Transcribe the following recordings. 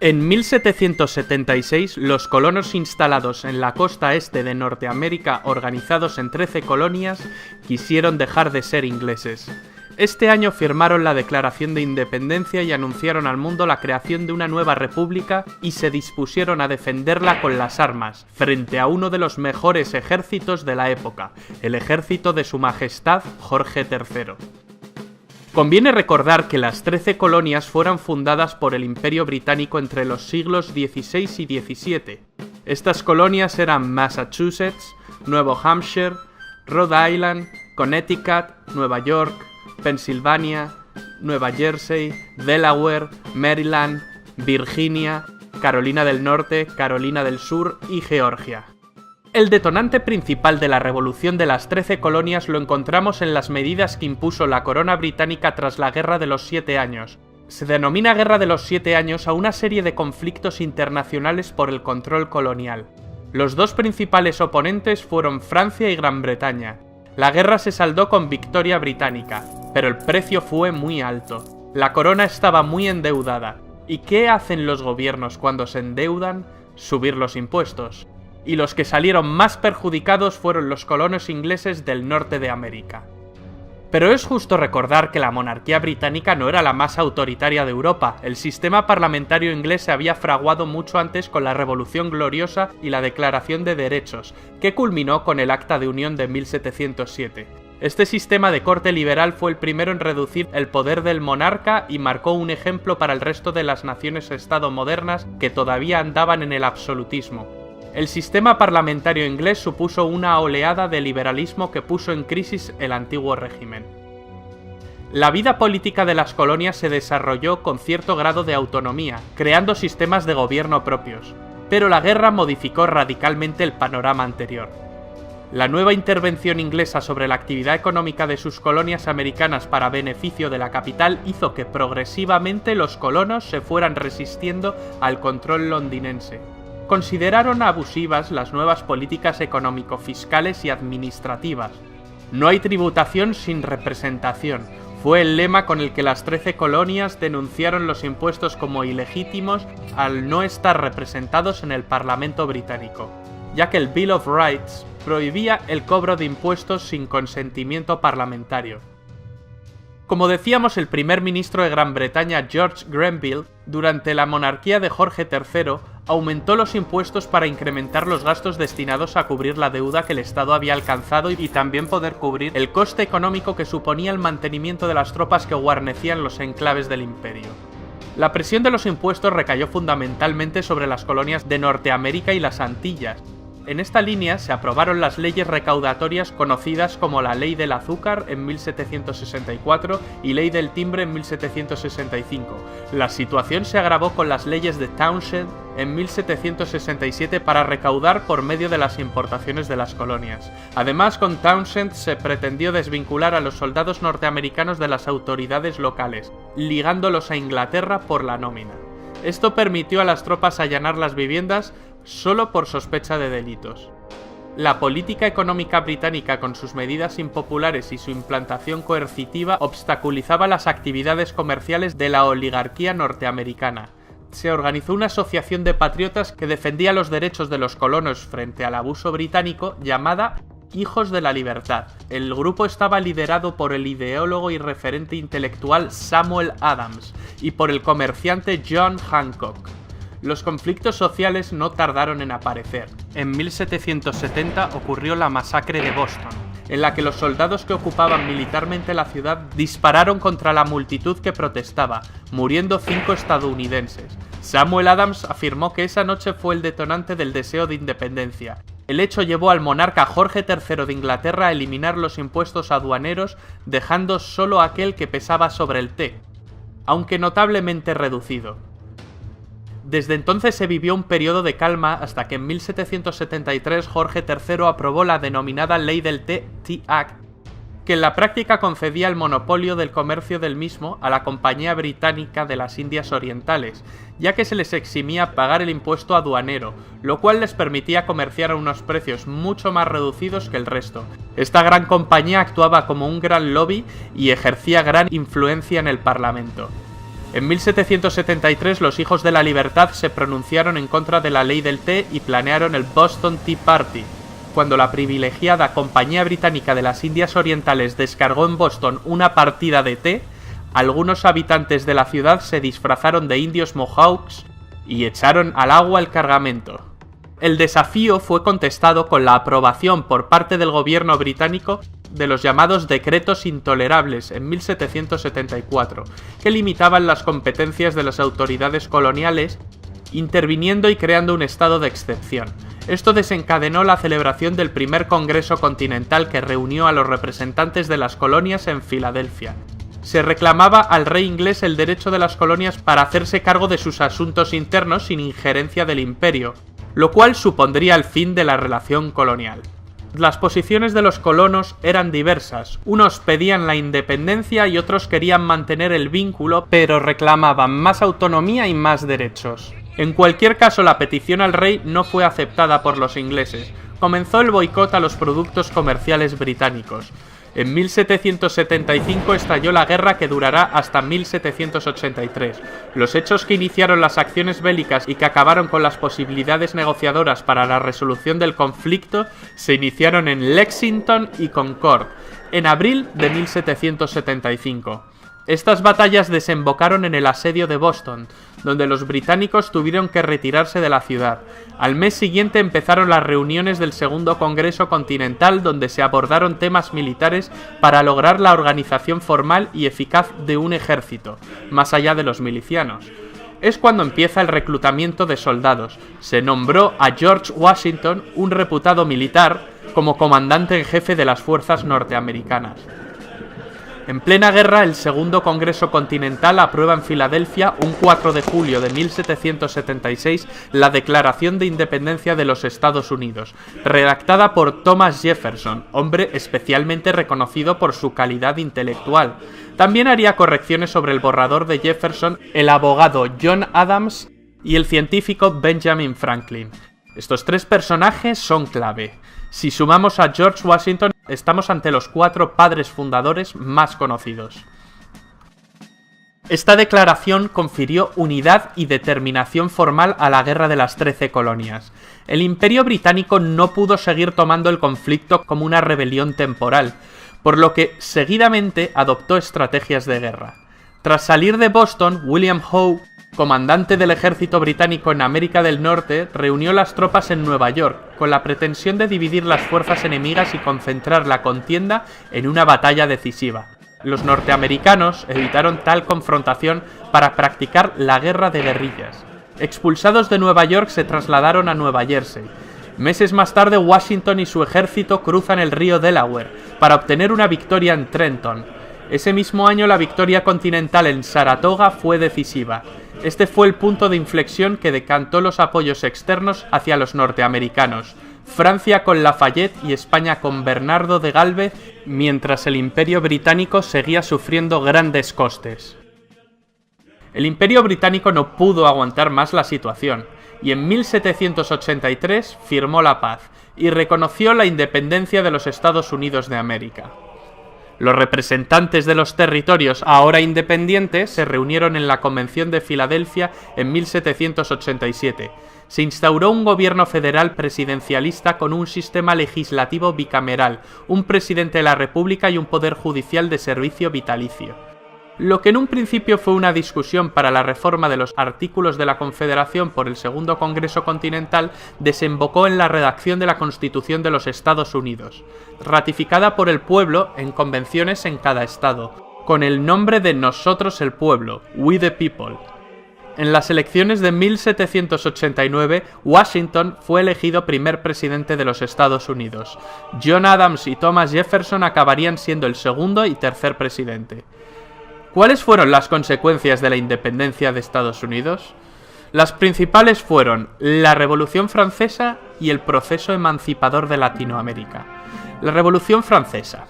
En 1776, los colonos instalados en la costa este de Norteamérica, organizados en 13 colonias, quisieron dejar de ser ingleses. Este año firmaron la Declaración de Independencia y anunciaron al mundo la creación de una nueva república y se dispusieron a defenderla con las armas, frente a uno de los mejores ejércitos de la época, el ejército de Su Majestad Jorge III. Conviene recordar que las 13 colonias fueron fundadas por el Imperio Británico entre los siglos XVI y XVII. Estas colonias eran Massachusetts, Nuevo Hampshire, Rhode Island, Connecticut, Nueva York, Pensilvania, Nueva Jersey, Delaware, Maryland, Virginia, Carolina del Norte, Carolina del Sur y Georgia. El detonante principal de la revolución de las 13 colonias lo encontramos en las medidas que impuso la corona británica tras la Guerra de los 7 Años. Se denomina Guerra de los 7 Años a una serie de conflictos internacionales por el control colonial. Los dos principales oponentes fueron Francia y Gran Bretaña. La guerra se saldó con victoria británica, pero el precio fue muy alto. La corona estaba muy endeudada. ¿Y qué hacen los gobiernos cuando se endeudan? Subir los impuestos. Y los que salieron más perjudicados fueron los colonos ingleses del norte de América. Pero es justo recordar que la monarquía británica no era la más autoritaria de Europa. El sistema parlamentario inglés se había fraguado mucho antes con la Revolución Gloriosa y la Declaración de Derechos, que culminó con el Acta de Unión de 1707. Este sistema de corte liberal fue el primero en reducir el poder del monarca y marcó un ejemplo para el resto de las naciones-estado modernas que todavía andaban en el absolutismo. El sistema parlamentario inglés supuso una oleada de liberalismo que puso en crisis el antiguo régimen. La vida política de las colonias se desarrolló con cierto grado de autonomía, creando sistemas de gobierno propios, pero la guerra modificó radicalmente el panorama anterior. La nueva intervención inglesa sobre la actividad económica de sus colonias americanas para beneficio de la capital hizo que progresivamente los colonos se fueran resistiendo al control londinense. Consideraron abusivas las nuevas políticas económico-fiscales y administrativas. No hay tributación sin representación, fue el lema con el que las 13 colonias denunciaron los impuestos como ilegítimos al no estar representados en el Parlamento británico, ya que el Bill of Rights prohibía el cobro de impuestos sin consentimiento parlamentario. Como decíamos, el primer ministro de Gran Bretaña, George Grenville, durante la monarquía de Jorge III, aumentó los impuestos para incrementar los gastos destinados a cubrir la deuda que el Estado había alcanzado y también poder cubrir el coste económico que suponía el mantenimiento de las tropas que guarnecían los enclaves del imperio. La presión de los impuestos recayó fundamentalmente sobre las colonias de Norteamérica y las Antillas. En esta línea se aprobaron las leyes recaudatorias conocidas como la Ley del Azúcar en 1764 y Ley del Timbre en 1765. La situación se agravó con las leyes de Townshend en 1767 para recaudar por medio de las importaciones de las colonias. Además, con Townshend se pretendió desvincular a los soldados norteamericanos de las autoridades locales, ligándolos a Inglaterra por la nómina. Esto permitió a las tropas allanar las viviendas solo por sospecha de delitos. La política económica británica, con sus medidas impopulares y su implantación coercitiva, obstaculizaba las actividades comerciales de la oligarquía norteamericana. Se organizó una asociación de patriotas que defendía los derechos de los colonos frente al abuso británico, llamada Hijos de la Libertad. El grupo estaba liderado por el ideólogo y referente intelectual Samuel Adams y por el comerciante John Hancock. Los conflictos sociales no tardaron en aparecer. En 1770 ocurrió la masacre de Boston, en la que los soldados que ocupaban militarmente la ciudad dispararon contra la multitud que protestaba, muriendo 5 estadounidenses. Samuel Adams afirmó que esa noche fue el detonante del deseo de independencia. El hecho llevó al monarca Jorge III de Inglaterra a eliminar los impuestos aduaneros, dejando solo aquel que pesaba sobre el té, aunque notablemente reducido. Desde entonces se vivió un periodo de calma hasta que en 1773 Jorge III aprobó la denominada Ley del Té, Tea Act, que en la práctica concedía el monopolio del comercio del mismo a la Compañía Británica de las Indias Orientales, ya que se les eximía pagar el impuesto aduanero, lo cual les permitía comerciar a unos precios mucho más reducidos que el resto. Esta gran compañía actuaba como un gran lobby y ejercía gran influencia en el Parlamento. En 1773 los Hijos de la Libertad se pronunciaron en contra de la ley del té y planearon el Boston Tea Party. Cuando la privilegiada Compañía Británica de las Indias Orientales descargó en Boston una partida de té, algunos habitantes de la ciudad se disfrazaron de indios Mohawks y echaron al agua el cargamento. El desafío fue contestado con la aprobación por parte del gobierno británico de los llamados decretos intolerables en 1774, que limitaban las competencias de las autoridades coloniales, interviniendo y creando un estado de excepción. Esto desencadenó la celebración del primer Congreso Continental que reunió a los representantes de las colonias en Filadelfia. Se reclamaba al rey inglés el derecho de las colonias para hacerse cargo de sus asuntos internos sin injerencia del imperio, lo cual supondría el fin de la relación colonial. Las posiciones de los colonos eran diversas, unos pedían la independencia y otros querían mantener el vínculo, pero reclamaban más autonomía y más derechos. En cualquier caso, la petición al rey no fue aceptada por los ingleses. Comenzó el boicot a los productos comerciales británicos. En 1775 estalló la guerra que durará hasta 1783. Los hechos que iniciaron las acciones bélicas y que acabaron con las posibilidades negociadoras para la resolución del conflicto se iniciaron en Lexington y Concord, en abril de 1775. Estas batallas desembocaron en el asedio de Boston, donde los británicos tuvieron que retirarse de la ciudad. Al mes siguiente empezaron las reuniones del Segundo Congreso Continental, donde se abordaron temas militares para lograr la organización formal y eficaz de un ejército, más allá de los milicianos. Es cuando empieza el reclutamiento de soldados. Se nombró a George Washington, un reputado militar, como comandante en jefe de las fuerzas norteamericanas. En plena guerra, el Segundo Congreso Continental aprueba en Filadelfia, un 4 de julio de 1776, la Declaración de Independencia de los Estados Unidos, redactada por Thomas Jefferson, hombre especialmente reconocido por su calidad intelectual. También haría correcciones sobre el borrador de Jefferson el abogado John Adams y el científico Benjamin Franklin. Estos tres personajes son clave. Si sumamos a George Washington, estamos ante los 4 padres fundadores más conocidos. Esta declaración confirió unidad y determinación formal a la Guerra de las 13 Colonias. El Imperio Británico no pudo seguir tomando el conflicto como una rebelión temporal, por lo que seguidamente adoptó estrategias de guerra. Tras salir de Boston, William Howe, comandante del ejército británico en América del Norte, reunió las tropas en Nueva York, con la pretensión de dividir las fuerzas enemigas y concentrar la contienda en una batalla decisiva. Los norteamericanos evitaron tal confrontación para practicar la guerra de guerrillas. Expulsados de Nueva York, se trasladaron a Nueva Jersey. Meses más tarde, Washington y su ejército cruzan el río Delaware para obtener una victoria en Trenton. Ese mismo año, la victoria continental en Saratoga fue decisiva. Este fue el punto de inflexión que decantó los apoyos externos hacia los norteamericanos. Francia con Lafayette y España con Bernardo de Galvez, mientras el Imperio Británico seguía sufriendo grandes costes. El Imperio Británico no pudo aguantar más la situación, y en 1783 firmó la paz y reconoció la independencia de los Estados Unidos de América. Los representantes de los territorios ahora independientes se reunieron en la Convención de Filadelfia en 1787. Se instauró un gobierno federal presidencialista con un sistema legislativo bicameral, un presidente de la República y un poder judicial de servicio vitalicio. Lo que en un principio fue una discusión para la reforma de los artículos de la Confederación por el Segundo Congreso Continental desembocó en la redacción de la Constitución de los Estados Unidos, ratificada por el pueblo en convenciones en cada estado, con el nombre de Nosotros el Pueblo, We the People. En las elecciones de 1789, Washington fue elegido primer presidente de los Estados Unidos. John Adams y Thomas Jefferson acabarían siendo el segundo y tercer presidente. ¿Cuáles fueron las consecuencias de la independencia de Estados Unidos? Las principales fueron la Revolución Francesa y el proceso emancipador de Latinoamérica. La Revolución Francesa.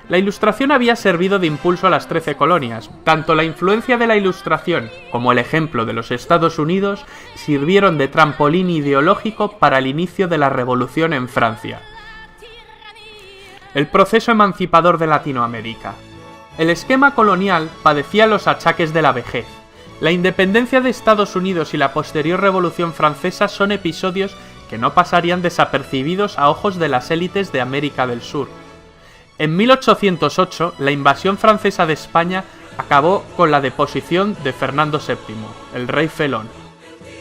La Ilustración había servido de impulso a las 13 colonias. Tanto la influencia de la Ilustración como el ejemplo de los Estados Unidos sirvieron de trampolín ideológico para el inicio de la Revolución en Francia. El proceso emancipador de Latinoamérica. El esquema colonial padecía los achaques de la vejez. La independencia de Estados Unidos y la posterior Revolución Francesa son episodios que no pasarían desapercibidos a ojos de las élites de América del Sur. En 1808, la invasión francesa de España acabó con la deposición de Fernando VII, el rey felón.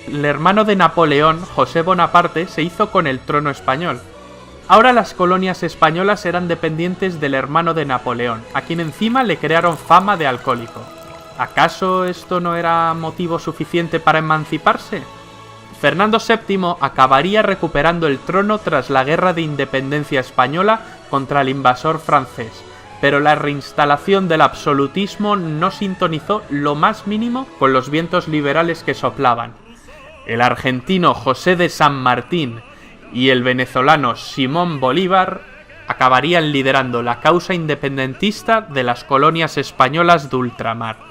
El hermano de Napoleón, José Bonaparte, se hizo con el trono español. Ahora las colonias españolas eran dependientes del hermano de Napoleón, a quien encima le crearon fama de alcohólico. ¿Acaso esto no era motivo suficiente para emanciparse? Fernando VII acabaría recuperando el trono tras la Guerra de Independencia Española contra el invasor francés, pero la reinstalación del absolutismo no sintonizó lo más mínimo con los vientos liberales que soplaban. El argentino José de San Martín y el venezolano Simón Bolívar acabarían liderando la causa independentista de las colonias españolas de ultramar.